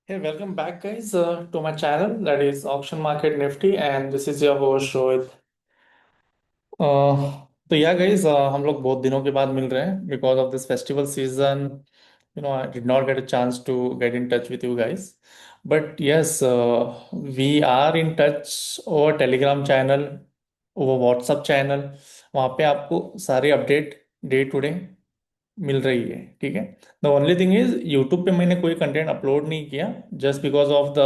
Hey, welcome back, guys, to my channel that is Auction Market Nifty, and this is your host Rohit. तो yeah guys हम लोग बहुत दिनों के बाद मिल रहे हैं because of this festival season. I did not get a chance to get in touch with you guys, but yes, we are in touch over Telegram channel, over WhatsApp channel. वहाँ पे आपको सारे अपडेट डे टू डे मिल रही है. ठीक है. The only thing is YouTube पे मैंने कोई कंटेंट अपलोड नहीं किया just because of the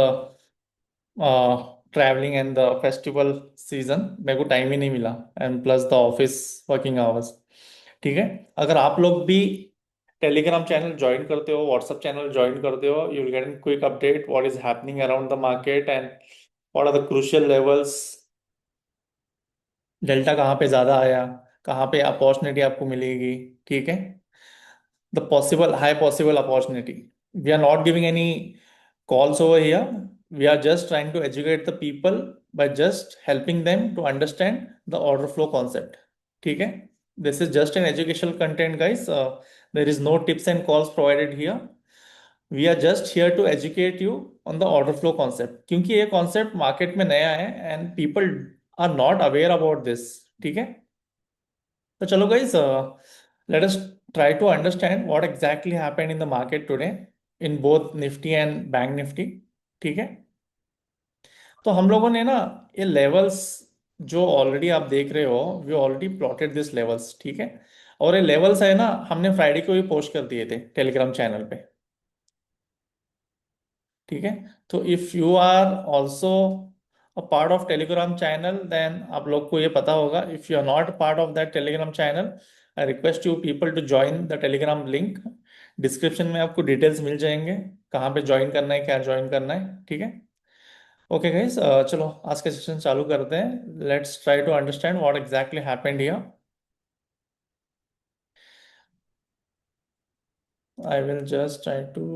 travelling and the festival season. मेरे को टाइम ही नहीं मिला, and plus the office working hours. ठीक है. अगर आप लोग भी टेलीग्राम चैनल ज्वाइन करते हो, व्हाट्सएप चैनल ज्वाइन करते हो, you will get quick update what is happening around the market and what are the crucial levels. Delta कहाँ पे ज्यादा आया, कहाँ पे अपॉर्चुनिटी आपको मिलेगी. ठीक है. The possible high possible opportunity. We are not giving any calls over here. We are just trying to educate the people by just helping them to understand the order flow concept. ठीक है. This is just an educational content, guys. There is no tips and calls provided here. We are just here to educate you on the order flow concept, क्योंकि ये concept market में नया है and people are not aware about this. ठीक है. तो चलो guys, let us try to understand what exactly happened in the market today in both Nifty and Bank Nifty. ठीक है. तो हम लोगों ने ना ये लेवल्स जो ऑलरेडी आप देख रहे हो, we already plotted this levels. ठीक है. और ये लेवल्स है ना, हमने फ्राइडे को ही पोस्ट कर दिए थे टेलीग्राम चैनल पे. ठीक है. तो if you are also a part of Telegram channel then आप लोग को ये पता होगा. If you are not part of that Telegram channel, I request you people to join the Telegram link. Description में आपको डिटेल्स मिल जाएंगे कहाँ पे ज्वाइन करना है, क्या ज्वाइन करना है. ठीक है. ओके गाइस, चलो आज का सेशन चालू करते हैं. Let's try to understand what exactly happened here. I will just try to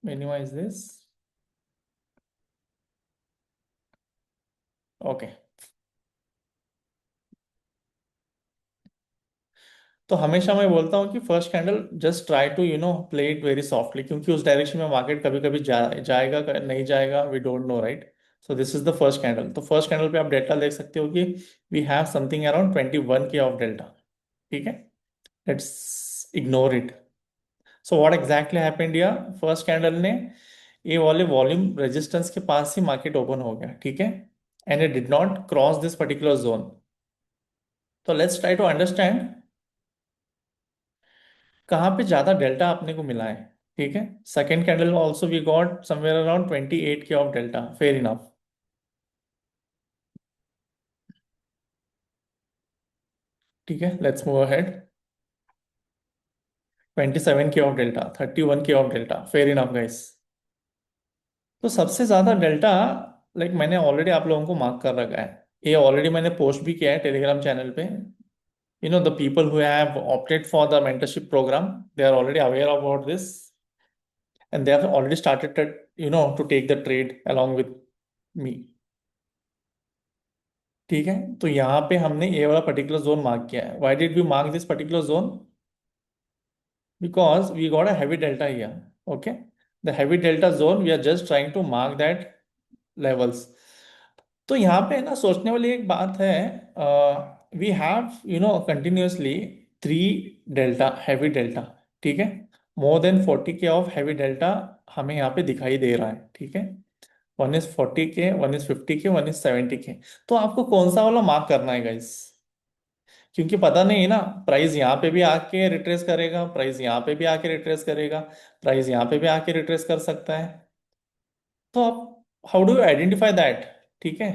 minimise this. Okay. तो हमेशा मैं बोलता हूँ कि first candle just try to play it very softly, क्योंकि उस डायरेक्शन में मार्केट कभी कभी जाएगा, नहीं जाएगा, we don't know, right. So this is the first candle. तो फर्स्ट कैंडल पे आप डेल्टा देख सकते हो कि वी हैव समथिंग अराउंड 21 के ऑफ डेल्टा. ठीक है. Let's ignore it. So what exactly happened here. First candle ने ये वाले वॉल्यूम रेजिस्टेंस के पास ही मार्केट ओपन हो गया. ठीक है. And it did not cross this particular zone. तो लेट्स ट्राई टू अंडरस्टैंड कहाँ पे ज्यादा डेल्टा अपने को मिला है. ठीक है. Second candle also we got somewhere around 28 K of delta. Fair enough. ठीक है. Let's move ahead. 27 के ऑफ डेल्टा, 31 के of delta. Fair enough guys. तो सबसे ज्यादा डेल्टा, लाइक मैंने ऑलरेडी आप लोगों को मार्क कर रखा है. ये ऑलरेडी मैंने पोस्ट भी किया है टेलीग्राम चैनल पे. The people who have opted for the mentorship programme, they are already aware about this and they have already started to take the trade along with me. ठीक है. तो यहाँ पे हमने ये वाला पर्टिकुलर जोन मार्क किया है. Why did we mark this particular zone? Because we got a heavy delta here. Okay. The heavy delta zone we are just trying to mark that levels. तो यहाँ पे ना सोचने वाली एक बात है. We have continuously 3 delta, heavy delta. ठीक है. मोर देन 40 के ऑफ हैवी डेल्टा हमें यहाँ पे दिखाई दे रहा है. ठीक है. 1 is 40 के, 1 is 50 के, 1 is 70 के. तो आपको कौन सा वाला मार्क करना है गाइस, क्योंकि पता नहीं है ना, प्राइस यहाँ पे भी आके रिट्रेस करेगा, प्राइस यहाँ पे भी आके रिट्रेस करेगा, प्राइस यहाँ पे भी आके रिट्रेस कर सकता है. तो आप how do you identify that. ठीक है.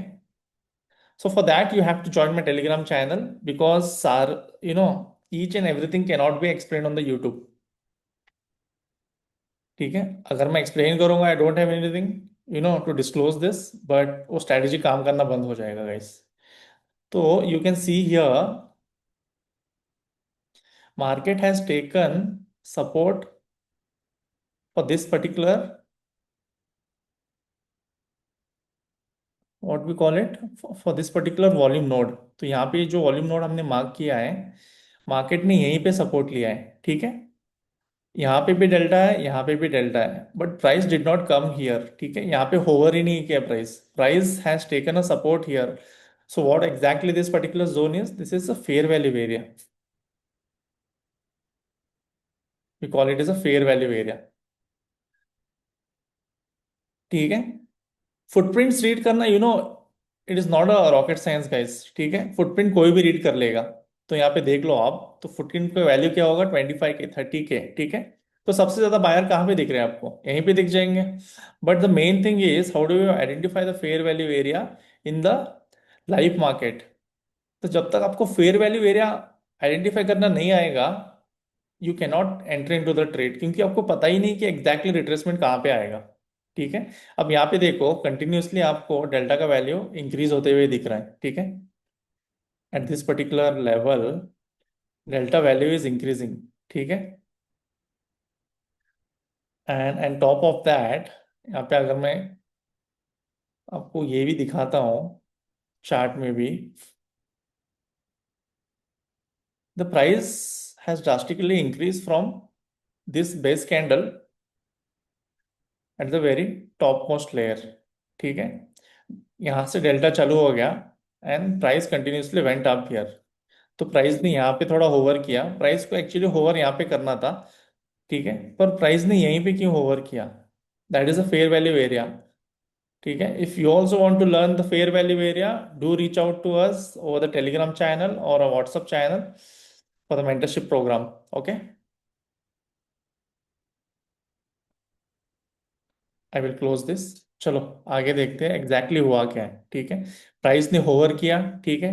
So for that you have to join my Telegram channel because sir you know each and everything can not be explain on the YouTube. ठीक है. अगर मैं एक्सप्लेन करूंगा, I don't have anything to disclose this, but वो strategy काम करना बंद हो जाएगा गाइस. तो you can see here market has taken support for this particular, what we call it, for this particular volume node. तो यहाँ पे जो वॉल्यूम नोड हमने मार्क किया है, मार्केट ने यहीं पे सपोर्ट लिया है. ठीक है. यहाँ पे भी डेल्टा है, यहाँ पे भी डेल्टा है, but price did not come here, ठीक है, यहाँ पे होवर ही नहीं किया price, price has taken a support here. So what exactly this particular zone is, this is a fair value area. We call it is a fair value area. ठीक है. Footprints read करना, it is not a rocket science guys, ठीक है, footprint कोई भी read कर लेगा. तो यहाँ पे देख लो आप, तो फुटप्रिंट का वैल्यू क्या होगा, 25K, 30K, ठीक है. तो सबसे ज्यादा बायर कहाँ पे दिख रहे हैं आपको, यहीं पे दिख जाएंगे. But the main thing is how do you identify the fair value area in the live market. तो जब तक आपको फेयर वैल्यू एरिया आइडेंटिफाई करना नहीं आएगा, you cannot enter into the trade, क्योंकि आपको पता ही नहीं कि एग्जैक्टली रिट्रेसमेंट कहाँ पे आएगा. ठीक है. अब यहाँ पे देखो, कंटिन्यूअसली आपको डेल्टा का वैल्यू इंक्रीज होते हुए दिख रहा है, ठीक है. At this particular level delta value is increasing, ठीक है. एंड टॉप ऑफ दैट, यहाँ पे अगर मैं आपको ये भी दिखाता हूँ चार्ट में भी, the price has drastically increase from this base candle at the very top most layer, ठीक है. यहाँ से डेल्टा चालू हो गया and price continuously went up here. तो प्राइस ने यहाँ पे थोड़ा होवर किया, प्राइस को एक्चुअली होवर यहाँ पे करना था, ठीक है, पर प्राइस ने यहीं पे क्यों होवर किया, that is a fair value area. ठीक है. If you also want to learn the fair value area, do reach out to us over the Telegram channel और a WhatsApp channel for the mentorship programme. Okay. I will close this. चलो आगे देखते हैं exactly हुआ क्या है, ठीक है. प्राइस ने होवर किया, ठीक है,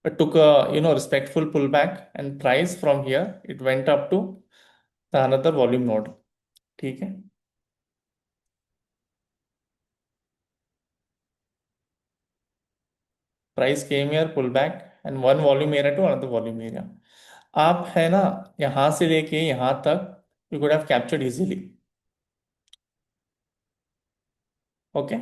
took a respectful pullback and price from here it went up to the another volume node. ठीक है. Price came here pull back and one volume area to another volume area. आप है ना, यहां से लेके यहां तक you could have captured easily. Okay.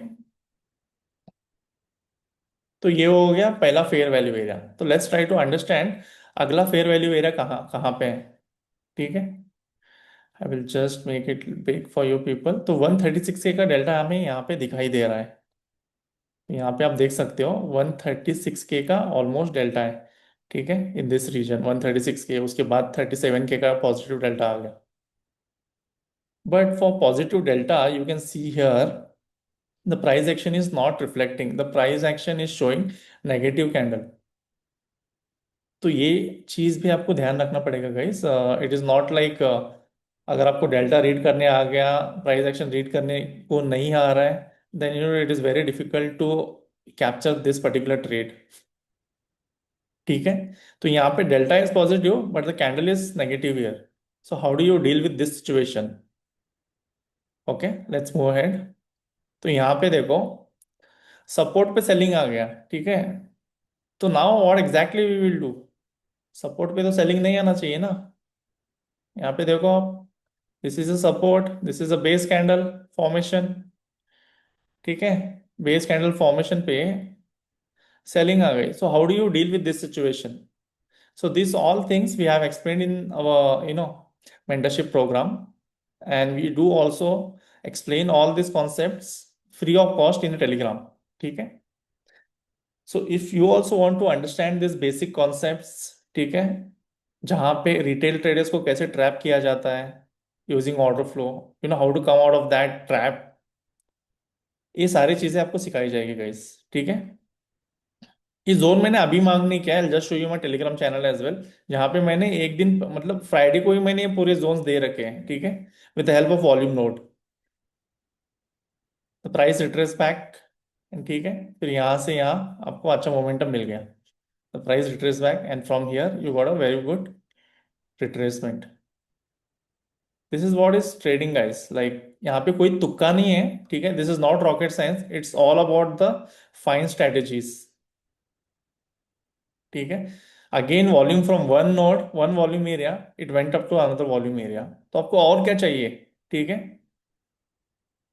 तो ये हो गया पहला फेयर वैल्यू एरिया. तो लेट्स ट्राई टू अंडरस्टैंड अगला फेयर वैल्यू एरिया कहाँ कहाँ पे है. ठीक है. आई will just make it big for you people. तो 136 का डेल्टा हमें यहाँ पे दिखाई दे रहा है. यहाँ पे आप देख सकते हो 136K का ऑलमोस्ट डेल्टा है, ठीक है, इन दिस रीजन 136K. उसके बाद 37K का पॉजिटिव डेल्टा आ गया. But for positive delta U can see here the price action is not reflecting, the price action is showing negative candle. तो ये चीज भी आपको ध्यान रखना पड़ेगा guys. It is not like अगर आपको डेल्टा रीड करने आ गया, प्राइस एक्शन रीड करने को नहीं आ रहा है, then it is very difficult to capture this particular trade. ठीक है. तो यहाँ पे delta is positive but the candle is negative here. So how do you deal with this situation. Okay, let's move ahead. तो यहाँ पे देखो, support पे सेलिंग आ गया, ठीक है. तो now what exactly we will do. Support पे तो सेलिंग नहीं आना चाहिए ना. यहाँ पे देखो आप, this is a support, this is a base candle formation, ठीक है. बेस कैंडल फॉर्मेशन पे सेलिंग आ गई. सो how do you deal with this situation. So these all things we have explained in our mentorship program, and we do also explain all these concepts free of cost in a Telegram. ठीक है. So if you also want to understand these basic concepts, ठीक है, जहाँ पे retail traders को कैसे trap किया जाता है using order flow, how to come out of that trap, ये सारी चीजें आपको सिखाई जाएगी गाइस. ठीक है. ये जोन मैंने अभी मांग नहीं किया है, just show you my Telegram channel as well, जहाँ पे मैंने एक दिन मतलब फ्राइडे को ही मैंने ये पूरे जोन्स दे रखे हैं, ठीक है, with the help of volume note. The price retrace back, ठीक है, फिर यहाँ से यहाँ आपको अच्छा मोमेंटम मिल गया. The price retrace back and from here you got a very good retracement. This is what is trading guys, like यहाँ पे कोई तुक्का नहीं है, ठीक है. This is not rocket science, it's all about the fine strategies. ठीक है. Again volume from one node, one volume area, it went up to another volume area. तो आपको और क्या चाहिए. ठीक है.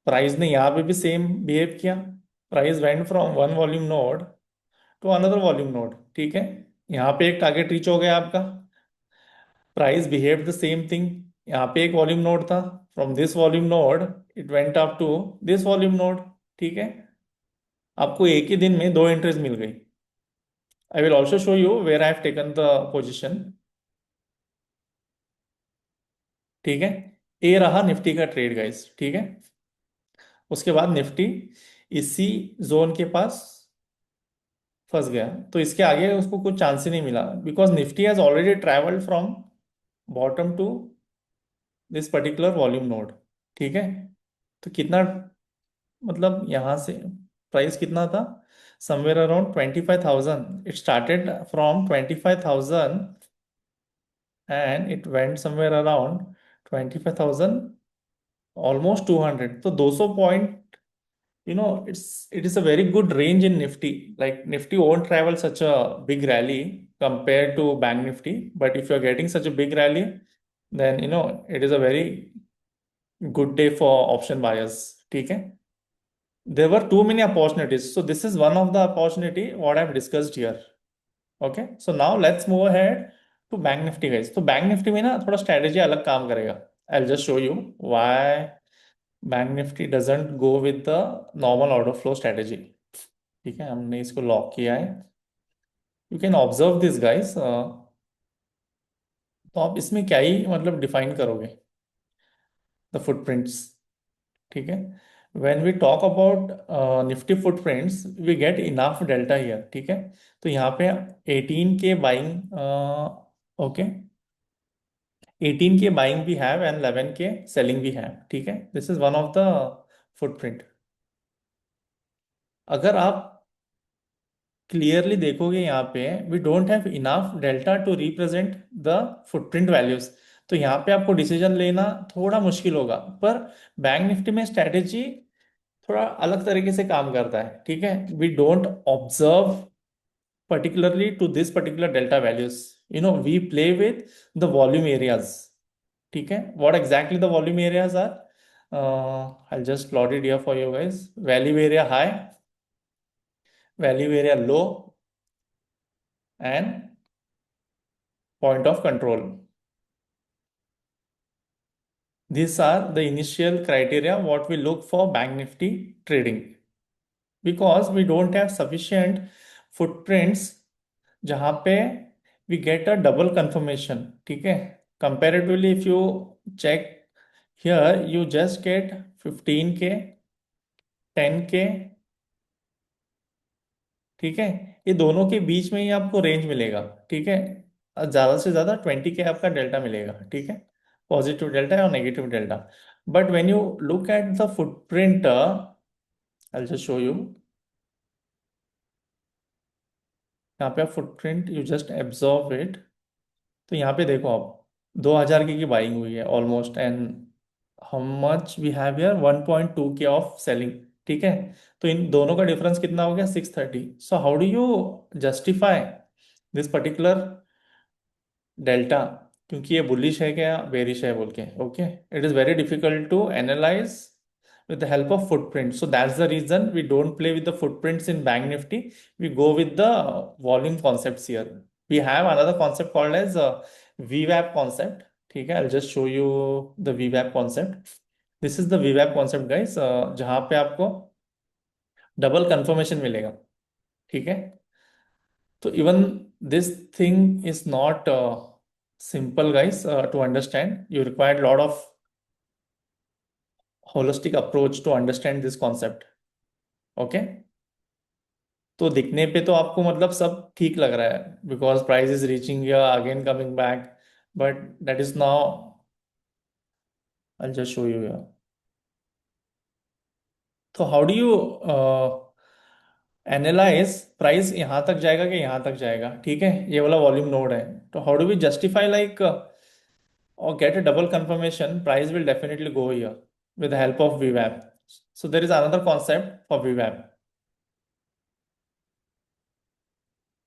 प्राइस ने यहाँ पे भी सेम बिहेव किया. Price went from one volume node to another volume node, ठीक है. यहाँ पे एक टारगेट रीच हो गया आपका. Price behave the same thing, यहाँ पे एक वॉल्यूम नोड था, from this volume node it went up to this volume node, ठीक है। आपको एक ही दिन में दो एंट्रीज मिल गई। I will also show you where I have taken the position, ठीक है। ये रहा निफ्टी का ट्रेड गाइस, ठीक है। उसके बाद निफ्टी इसी जोन के पास फंस गया, तो इसके आगे उसको कुछ चांस ही नहीं मिला, because Nifty has already travelled from bottom to this particular volume node, ठीक है। तो कितना, मतलब यहां से प्राइस कितना था, somewhere around 25,000, it started from 25,000 and it went somewhere around 25,000, almost 200, तो 200 point, it is a very good range in Nifty. Like Nifty won't travel such a big rally compared to Bank Nifty, but if you're getting such a big rally, then it is a very good day for option buyers, ठीक है। There were too many opportunities, so this is one of the opportunity what I've discussed here. Okay, so now let's move ahead to Bank Nifty guys. तो Bank Nifty में ना थोड़ा strategy अलग काम करेगा। I'll just show you why Bank Nifty doesn't go with the normal order flow strategy, ठीक है। हमने इसको लॉक किया है, you can observe this guys. तो आप इसमें क्या ही मतलब डिफाइन करोगे, द फुटप्रिंट्स, ठीक है। When we talk about Nifty footprints we get enough delta here, ठीक है। तो यहाँ पे 18 के बाइंग, ओके, 18 के बाइंग भी हैव एंड 11 के सेलिंग भी हैव, ठीक है। This is one of the footprint. अगर आप क्लियरली देखोगे यहाँ पे, we don't have enough delta to represent the footprint values, तो यहाँ पे आपको डिसीजन लेना थोड़ा मुश्किल होगा। पर बैंक निफ्टी में स्ट्रेटेजी थोड़ा अलग तरीके से काम करता है, ठीक है। We don't observe particularly to this particular delta values, we play with the volume areas, ठीक है। what exactly the volume areas are, I'll just plot it here for you guys. Value area high, value area low, and point of control. These are the initial criteria what we look for bank nifty trading, because we don't have sufficient footprints जहाँ पे we get a double confirmation, ठीक है। Comparatively if you check here you just get 15K, 10K, ठीक है। ये दोनों के बीच में ही आपको रेंज मिलेगा, ठीक है। और ज्यादा से ज्यादा 20K आपका डेल्टा मिलेगा, ठीक है। पॉजिटिव डेल्टा और negative delta. But when you look at the footprint, I just show you, यहाँ पे आप footprint you just absorb it. तो यहाँ पे देखो आप 2,000 की बाइंग हुई है almost, and how much we have here 1.2K of selling, ठीक है। तो इन दोनों का डिफरेंस कितना हो गया, 630। So how do you justify this particular delta, क्योंकि ये बुलिश है क्या बेरिश है बोल के, okay. It is very difficult to analyse with the help of footprints. So that's the reason we don't play with the footprints in Bank Nifty. We go with the volume concepts here. We have another concept called as VWAP concept. ठीक है, I'll just show you the VWAP concept. This is the VWAP concept guys, जहाँ पे आपको double confirmation मिलेगा, ठीक है। तो even this thing is not simple guys to understand. You require a lot of holistic approach to understand this concept, okay। तो दिखने पे तो आपको मतलब सब ठीक लग रहा है, बिकॉज प्राइस इज रीचिंग या again coming back, but that is now, I just show you यार। तो how do you analyse price यहाँ तक जाएगा कि यहाँ तक जाएगा, ठीक है। ये वाला वॉल्यूम नोड है, तो how do we justify like or get a double confirmation, price will definitely go here with the help of VWAP. So there is another concept for VWAP,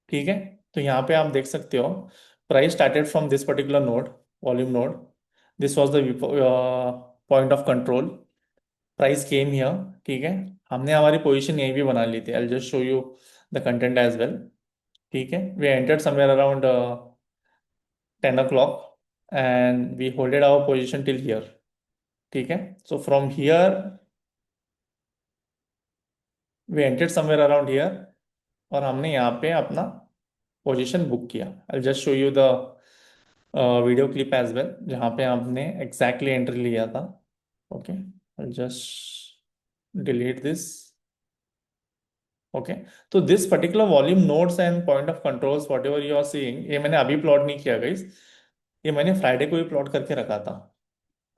ठीक है। तो यहाँ पे आप देख सकते हो, price started from this particular node, volume node, this was the point of control, price came here, ठीक है। हमने हमारी पोजीशन यहीं भी बना ली थी, I just show you the content as well, ठीक है। We entered somewhere around 10 o'clock, and we holded our position till here. ठीक है, so from here we entered somewhere around here, और हमने यहाँ पे अपना पोजीशन बुक किया. I just show you the video clip as well जहाँ पे हमने एग्जैक्टली एंट्री लिया था. Okay, I just delete this. Okay, तो this particular volume notes and point of controls whatever you are seeing, ये मैंने अभी प्लॉट नहीं किया गाइस, ये मैंने फ्राइडे को भी प्लॉट करके रखा था.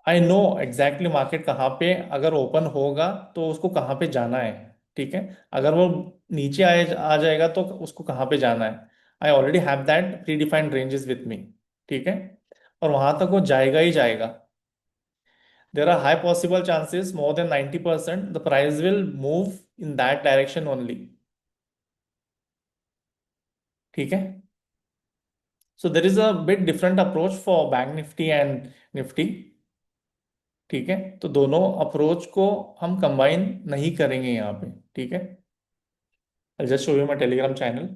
आई नो एग्जैक्टली मार्केट कहाँ पे अगर ओपन होगा तो उसको कहाँ पे जाना है. ठीक है, अगर वो नीचे आ जाएगा तो उसको कहाँ पे जाना है. I already have that predefined ranges with me. ठीक है, और वहां तक वो जाएगा ही जाएगा. There are high possible chances, more than 90% the price will move in that direction only. ठीक है, so there is a bit different approach for Bank Nifty and Nifty. ठीक है, तो दोनों अप्रोच को हम कंबाइन नहीं करेंगे यहाँ पे. ठीक है, I'll just show you my Telegram channel.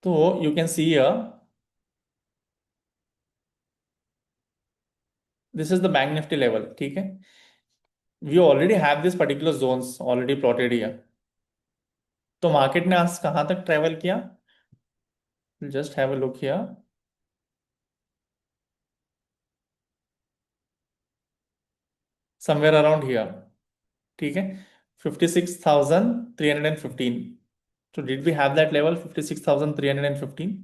So you can see here, this is the Bank Nifty level. ठीक है, we already have this particular zones already plotted here. तो मार्केट ने आज कहाँ तक ट्रेवल किया, just have a look here. Somewhere around here. ठीक है, 56,315. So did we have that level 56,315?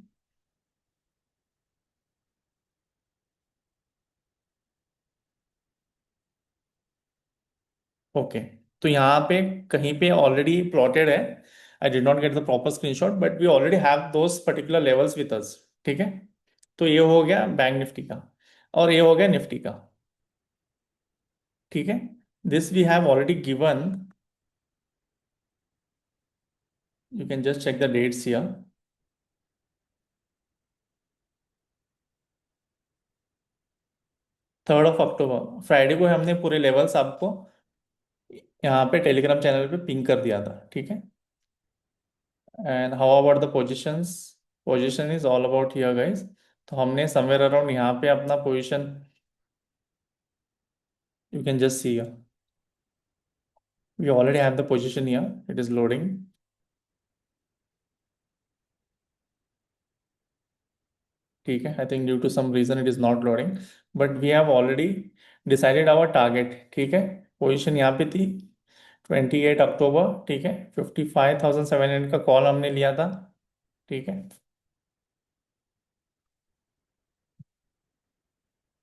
Okay, तो यहाँ पे कहीं पे ऑलरेडी प्लॉटेड है. I did not get the proper screenshot but we already have those particular levels with us. ठीक है, तो ये हो गया बैंक निफ्टी का, और ये हो गया निफ्टी का. ठीक है, this we have already given. You can just check the dates here. 3 अक्टूबर फ्राइडे को हमने पूरे लेवल्स आपको यहाँ पे टेलीग्राम चैनल पे पिंग कर दिया था. ठीक है, and how about the positions. Position is all about here guys. तो हमने समवेयर अराउंड यहाँ पे अपना position, you can just see here. We already have the position here. It is loading. ठीक है, I think due to some reason it is not loading, but we have already decided our target. ठीक है, position यहाँ पे थी 28 अक्टूबर. ठीक है, 55,700 का कॉल हमने लिया था. ठीक है,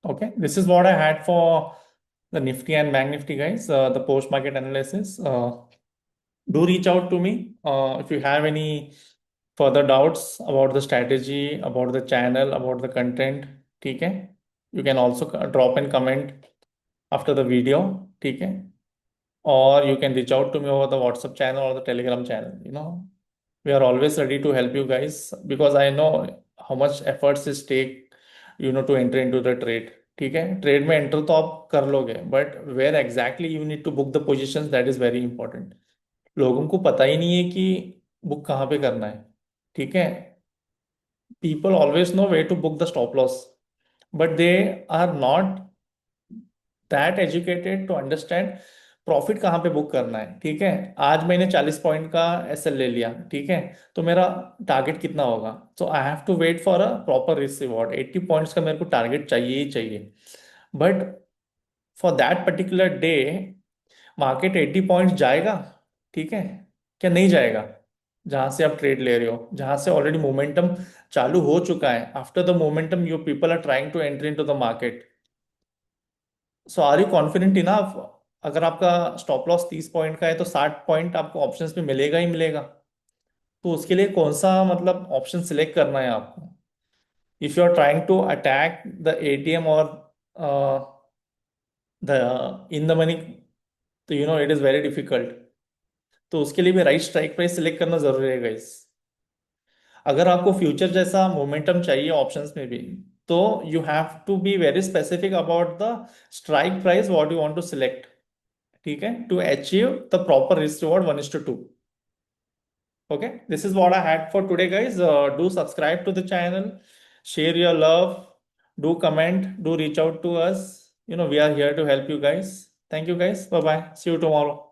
okay, this is what I had for the Nifty and Bank Nifty guys, the post market analysis. Do reach out to me if you have any further doubts about the strategy, about the channel, about the content. ठीक है, you can also drop and comment after the video. ठीक है, or you can reach out to me over the WhatsApp channel or the Telegram channel. We are always ready to help you guys because I know how much efforts is take to enter into the trade. ठीक है, trade में enter तो आप कर लोगे but where exactly you need to book the positions, that is very important. लोगों को पता ही नहीं है कि बुक कहाँ पे करना है. ठीक है, people always know where to book the stop loss, but they are not that educated to understand profit कहाँ पे बुक करना है. ठीक है, आज मैंने 40 पॉइंट का एसएल ले लिया. ठीक है, तो मेरा टारगेट कितना होगा. So I have to wait for a proper risk reward. 80 points का मेरे को टारगेट चाहिए ही चाहिए. But for that particular day market 80 points जाएगा. ठीक है, क्या नहीं जाएगा. जहां से आप ट्रेड ले रहे हो, जहां से ऑलरेडी मोमेंटम चालू हो चुका है, after the momentum your people are trying to enter into the market. So are you confident enough. अगर आपका स्टॉप लॉस 30 पॉइंट का है तो 60 पॉइंट आपको ऑप्शंस में मिलेगा ही मिलेगा. तो उसके लिए कौन सा मतलब ऑप्शन सिलेक्ट करना है आपको. If you are trying to attack the ATM और द इन द मनी, तो इट इज वेरी डिफिकल्ट. तो उसके लिए भी राइट स्ट्राइक प्राइस सिलेक्ट करना जरूरी है गाइस. अगर आपको फ्यूचर जैसा मोमेंटम चाहिए ऑप्शंस में भी, तो you have to be very specific about the strike price what you want to select. ठीक है, to achieve the proper risk reward 1:2. Okay, this is what I had for today, guys. Do subscribe to the channel, share your love, do comment, do reach out to us. We are here to help you guys. Thank you, guys. Bye bye. See you tomorrow.